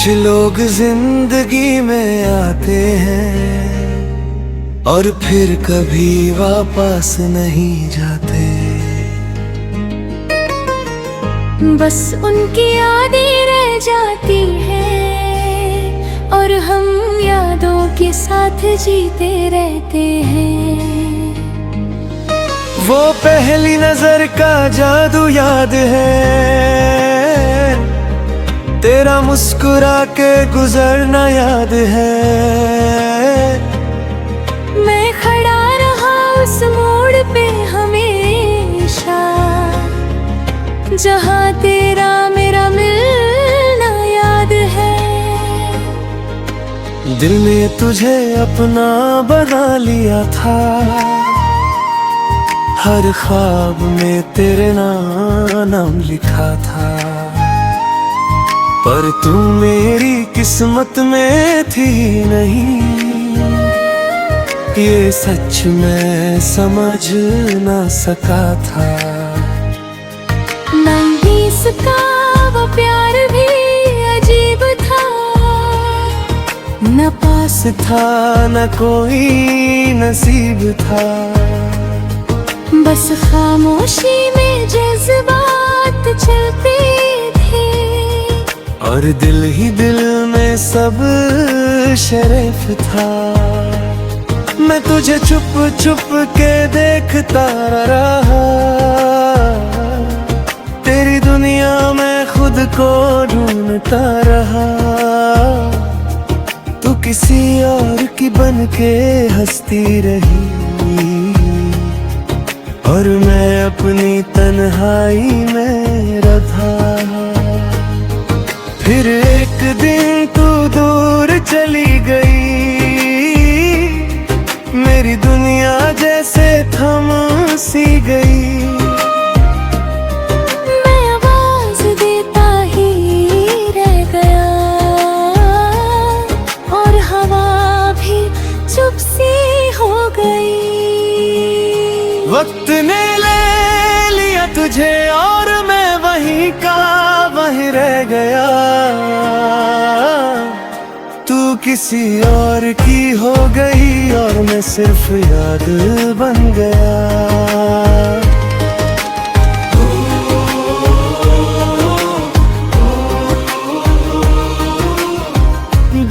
कुछ लोग जिंदगी में आते हैं और फिर कभी वापस नहीं जाते। बस उनकी यादें रह जाती हैं और हम यादों के साथ जीते रहते हैं। वो पहली नजर का जादू याद है, तेरा मुस्कुरा के गुजरना याद है। मैं खड़ा रहा उस मोड़ पे हमेशा, जहाँ तेरा मेरा मिलना याद है। दिल ने तुझे अपना बना लिया था, हर ख्वाब में तेरे नाम लिखा था। पर तू मेरी किस्मत में थी नहीं, ये सच मैं समझ ना सका था। नाइंटीज़ का वो प्यार भी अजीब था, न पास था न कोई नसीब था। बस खामोशी में जज्बात चलते थे और दिल ही दिल में सब शरीफ था। मैं तुझे छुप छुप के देखता रहा, तेरी दुनिया में खुद को ढूंढता रहा। तू किसी और की बन के हंसती रही और मैं अपनी तन्हाई में रहा। फिर एक दिन तू दूर चली गई, मेरी दुनिया जैसे थम सी गई। मैं आवाज देता ही रह गया और हवा भी चुप सी हो गई। वक्त ने ले लिया तुझे और मैं वहीं का वहीं रह गया। तू किसी और की हो गई और मैं सिर्फ याद बन गया।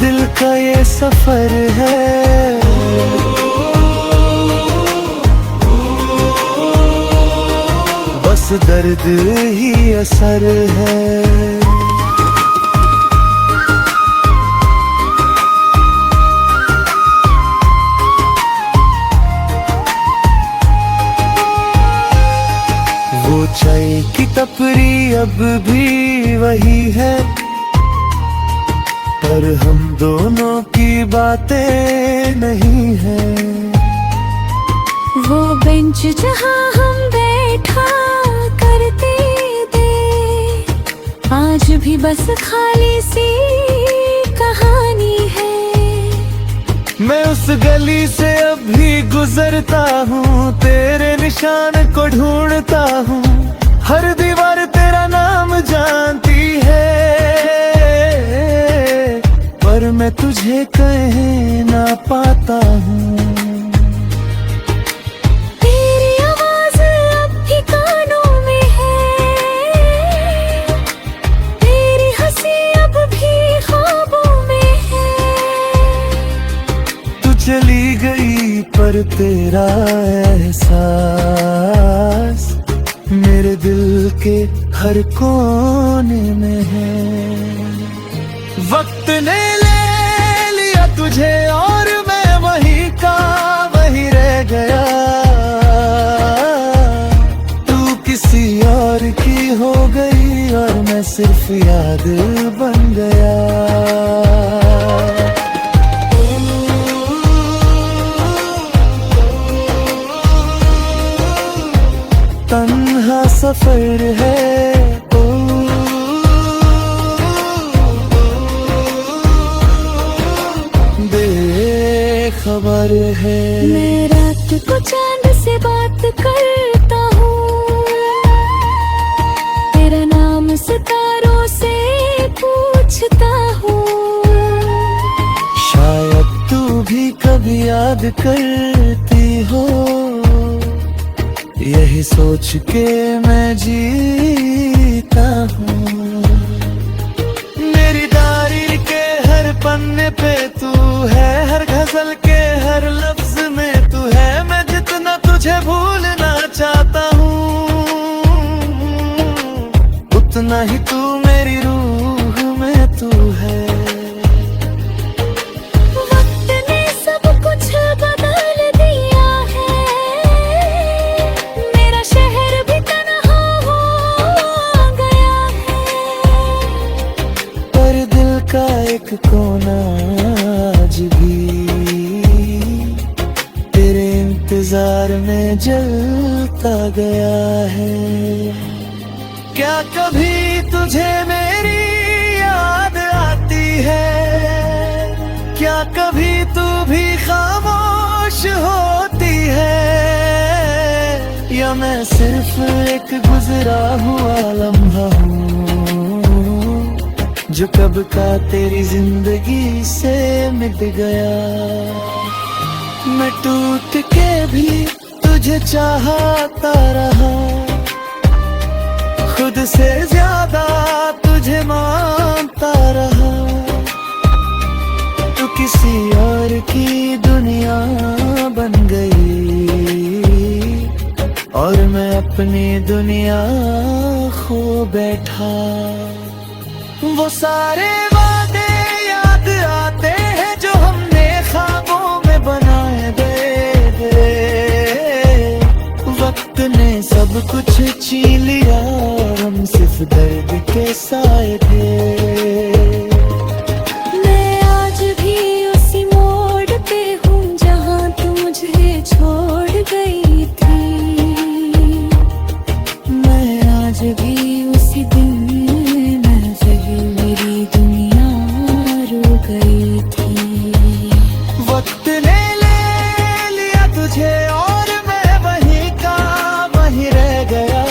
दिल का ये सफर है, बस दर्द ही असर है। वो चाय की टपरी अब भी वही है, पर हम दोनों की बातें नहीं है। वो बेंच जहाँ हम बैठा करते थे, आज भी बस खाली सी कहानी है। मैं उस गली से अब भी गुजरता हूँ, तेरे निशान को ढूंढता हूँ। हर दीवार तेरा नाम जानती है, पर मैं तुझे कह ना पाता हूँ। चली गई पर तेरा एहसास मेरे दिल के हर कोने में है। वक्त ने ले लिया तुझे और मैं वहीं का वहीं रह गया। तू किसी और की हो गई और मैं सिर्फ याद बन गया। तन्हा सफर है, बेखबर है। मैं रात को चांद से बात करता हूँ, तेरा नाम सितारों से पूछता हूँ। कभी याद करती हो, यही सोच के मैं जीता हूँ। मेरी डायरी के हर पन्ने पे तू है, हर गजल के हर लफ्ज में तू है। मैं जितना तुझे भूलना चाहता हूँ, उतना ही तू मेरी रूह में तू है। वक्त ने सब कुछ बदल दिया है, मेरा शहर भी तन्हा हो गया है। पर दिल का एक कोना आज भी तेरे इंतजार में जलता गया है। क्या कभी तुझे मेरी याद आती है? क्या कभी तू भी खामोश होती है? या मैं सिर्फ एक गुजरा हुआ लम्हा हूँ, जो कब का तेरी जिंदगी से मिट गया। मैं टूट के भी तुझे चाहता रहा, खुद से ज्यादा तुझे मानता रहा। तू किसी और की दुनिया बन गई और मैं अपनी दुनिया खो बैठा। वो सारे वादे याद आते हैं जो हमने ख्वाबों में बनाए थे। वक्त ने सब कुछ छीन लिया, हम सिर्फ दर्द के साए थे। मैं आज भी उसी मोड़ पे हूँ जहाँ तू मुझे छोड़ गई थी। मैं आज भी उसी दिन में फिर मेरी दुनिया रो गई थी। वक्त ने ले लिया तुझे और मैं वहीं का वहीं रह गया।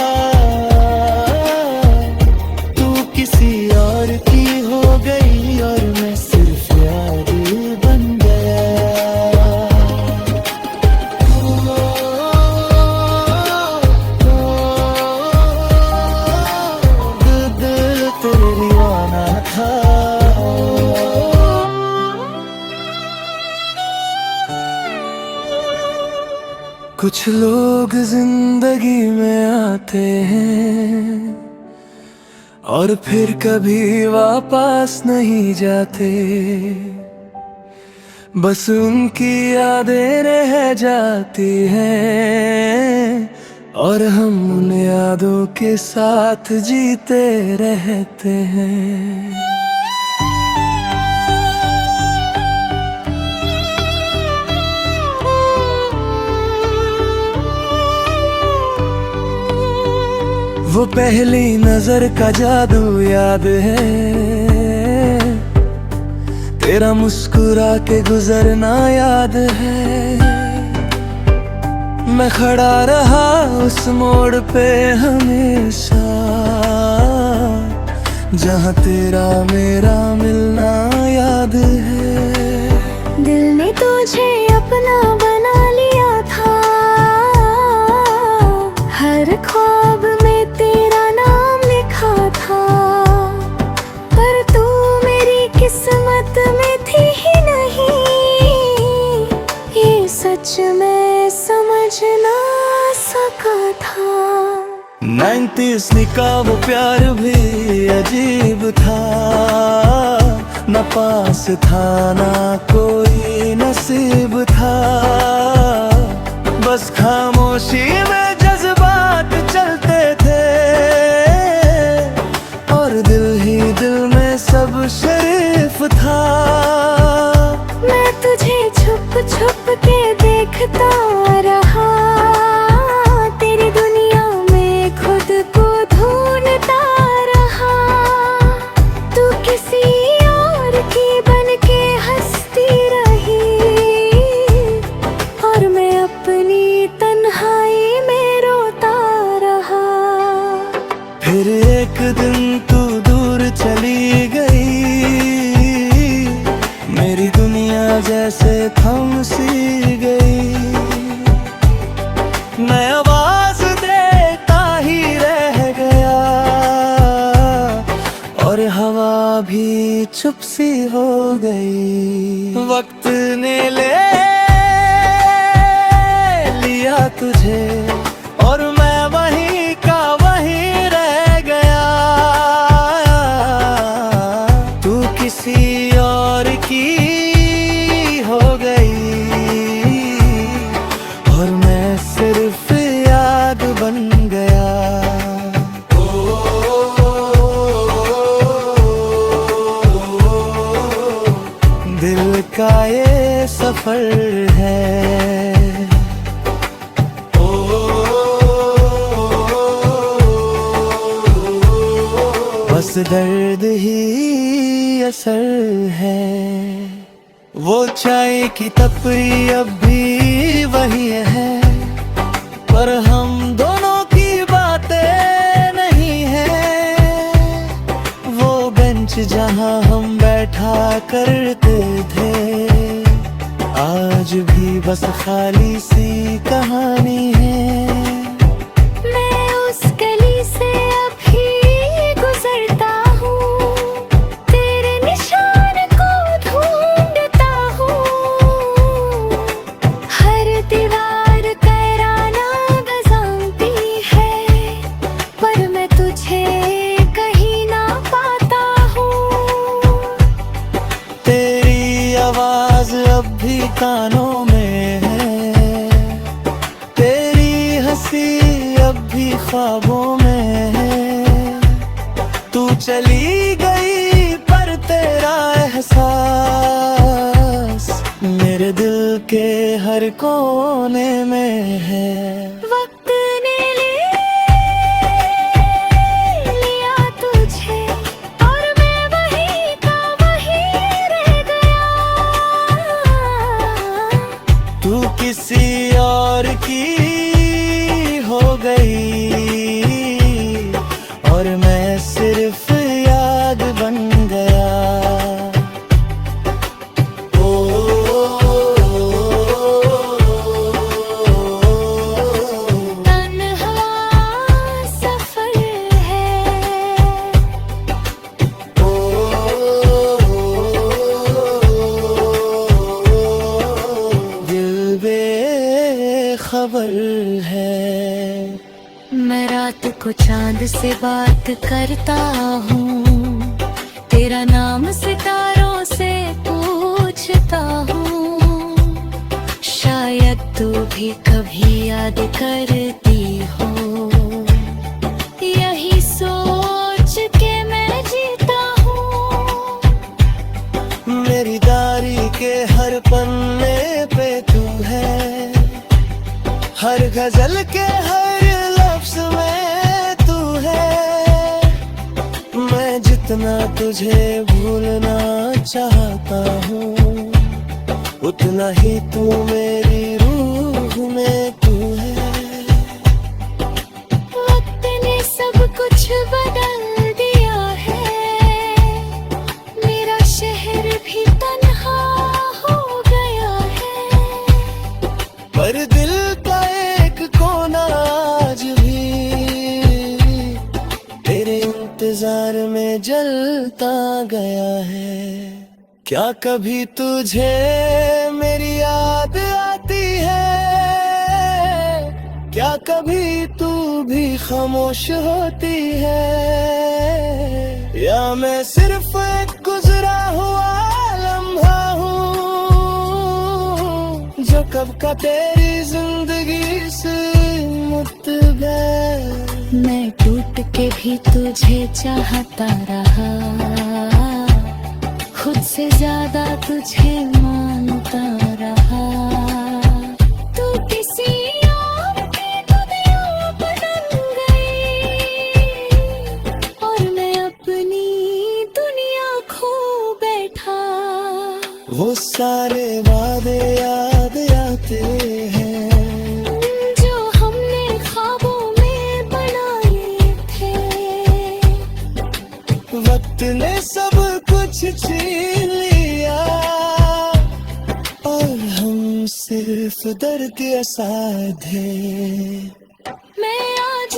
तू किसी और की हो गई और मैं सिर्फ याद बन गया। दिल तेरे दीवाना था। कुछ लोग जिंदगी में आते हैं और फिर कभी वापस नहीं जाते। बस उनकी यादें रह जाती हैं और हम उन यादों के साथ जीते रहते हैं। वो पहली नजर का जादू याद है, तेरा मुस्कुरा के गुजरना याद है। मैं खड़ा रहा उस मोड़ पे हमेशा, जहाँ तेरा मेरा मिलना याद है। दिल ने तुझे अपना बना लिया था, हर ख्वाब में तेरा नाम लिखा था। पर तू मेरी किस्मत में थी ही नहीं, ये सच मैं समझ ना सका था। 90s का वो प्यार भी अजीब था, न पास था ना कोई नसीब था। बस खामोशी में जज्बात चलते थे और दिल ही दिल में सब शरीफ था। मैं तुझे छुप छुप के देखता रहा, तेरी दुनिया में खुद को ढूंढता रहा। तू किसी और की बन के हंसती रही और मैं अपनी तन्हाई में गई। वक्त ने ले लिया तुझे और मैं वहीं का वहीं रह गया। तू किसी और की हो गई और मैं सिर्फ याद बन गया। दिल का ये सफर है, बस दर्द ही असर है। वो चाय की टपरी अब भी वही है, पर हम दोनों की बातें नहीं है। वो बेंच जहां हम बैठा करते थे, आज भी बस खाली सी कहानी है। मैं उस गली से अभी गुजरता हूँ, तेरे निशान को ढूंढता हूँ। हर दीवार कैराना गजानती है, पर मैं तुझे कहीं ना पाता हूँ। तेरी आवाज अब भी कानों में है, तेरी हंसी अब भी ख्वाबों में है। तू चली गई पर तेरा एहसास मेरे दिल के हर कोने में है। वक्त ने ले लिया तुझे और मैं वहीं का वहीं रह गया। तू किसी और की हो गई और मैं सिर्फ याद बन गया। तन्हा सफर है, दिल बेखबर है। मैं रात को चांद से बात करता हूँ, तेरा नाम सितारों से पूछता हूँ। शायद तू भी कभी याद करती हो, यही सोच के मैं जीता हूँ। मेरी डायरी के हर पन्ने पे तू है, हर गजल के हर लफ्ज में तू है। मैं जितना तुझे भूलना चाहता हूँ, उतना ही तू मेरी रूह में तू है। वक्त ने सब कुछ बदल दिया है, मेरा शहर भी तन्हा हो गया है। पर दिल का एक कोना आज भी तेरे इंतजार में जलता गया है। क्या कभी तुझे मेरी याद आती है? क्या कभी तू भी खामोश होती है? या मैं सिर्फ एक गुजरा हुआ लम्हा हूँ जो कब का तेरी जिंदगी से मुतबे। मैं टूट के भी तुझे चाहता रहा, खुद से ज्यादा तुझे मानता रहा। तू किसी और की दुनिया बदल गई और मैं अपनी दुनिया खो बैठा। वो सारे वादे याद आते हैं जो हमने ख्वाबों में बनाए थे। वक्त ने सब कुछ छीन लिया और हम सिर्फ दर्द असाधे। मैं आज